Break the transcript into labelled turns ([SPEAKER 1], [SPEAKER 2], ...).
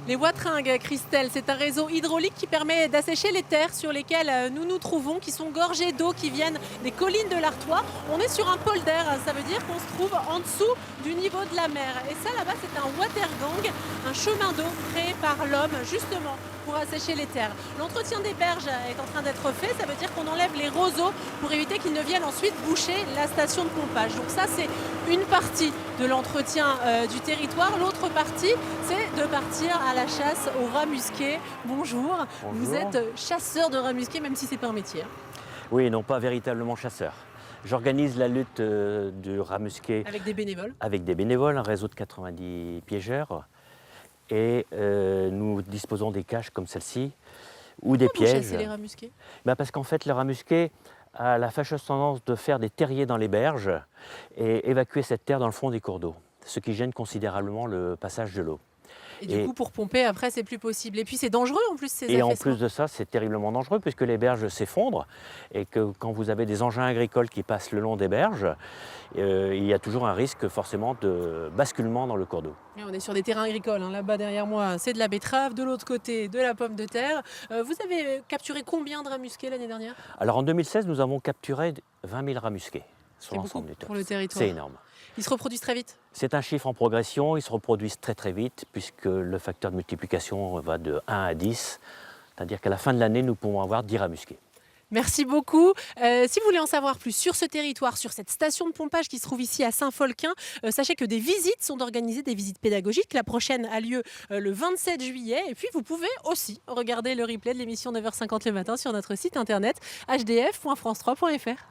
[SPEAKER 1] Les Watringues, Christelle, c'est un réseau hydraulique qui permet d'assécher les terres sur lesquelles nous nous trouvons, qui sont gorgées d'eau qui viennent des collines de l'Artois. On est sur un polder, ça veut dire qu'on se trouve en dessous du niveau de la mer. Et ça là-bas, c'est un watergang, un chemin d'eau créé par l'homme justement pour assécher les terres. L'entretien des berges est en train d'être fait, ça veut dire qu'on enlève les roseaux pour éviter qu'ils ne viennent ensuite boucher la station de pompage. Donc ça, c'est une partie de l'entretien du territoire. L'autre partie, c'est de partir à la chasse aux rats musqués. Bonjour. Vous êtes chasseur de rats musqués, même si c'est pas un métier.
[SPEAKER 2] Oui, non pas véritablement chasseur. J'organise la lutte du rat musqué
[SPEAKER 1] Avec des bénévoles.
[SPEAKER 2] avec des bénévoles, un réseau de 90 piégeurs. Et nous disposons des cages comme celle-ci ou des
[SPEAKER 1] Pourquoi vous
[SPEAKER 2] pièges.
[SPEAKER 1] chassez les rats musqués?
[SPEAKER 2] Parce qu'en fait, le rat musqué a la fâcheuse tendance de faire des terriers dans les berges et évacuer cette terre dans le fond des cours d'eau, ce qui gêne considérablement le passage de l'eau.
[SPEAKER 1] Et du coup, pour pomper, après, c'est plus possible. Et puis, c'est dangereux en plus, ces
[SPEAKER 2] Et en
[SPEAKER 1] affaissements.
[SPEAKER 2] plus de ça, c'est terriblement dangereux puisque les berges s'effondrent et que quand vous avez des engins agricoles qui passent le long des berges, il y a toujours un risque forcément de basculement dans le cours d'eau.
[SPEAKER 1] Et on est sur des terrains agricoles. Là-bas, derrière moi, c'est de la betterave. De l'autre côté, de la pomme de terre. Vous avez capturé combien de rats musqués l'année dernière?
[SPEAKER 2] Alors en 2016, nous avons capturé 20 000 rats musqués sur
[SPEAKER 1] C'est beaucoup
[SPEAKER 2] l'ensemble du
[SPEAKER 1] pour
[SPEAKER 2] territoire.
[SPEAKER 1] le territoire.
[SPEAKER 2] C'est énorme.
[SPEAKER 1] Ils se reproduisent très vite.
[SPEAKER 2] C'est un chiffre en progression, ils se reproduisent très très vite puisque le facteur de multiplication va de 1 à 10, c'est-à-dire qu'à la fin de l'année, nous pouvons avoir 10 rats musqués.
[SPEAKER 1] Merci beaucoup. Si vous voulez en savoir plus sur ce territoire, sur cette station de pompage qui se trouve ici à Saint-Folquin, sachez que des visites sont organisées, des visites pédagogiques. La prochaine a lieu le 27 juillet. Et puis, vous pouvez aussi regarder le replay de l'émission 9h50 le matin sur notre site internet hdf.france3.fr.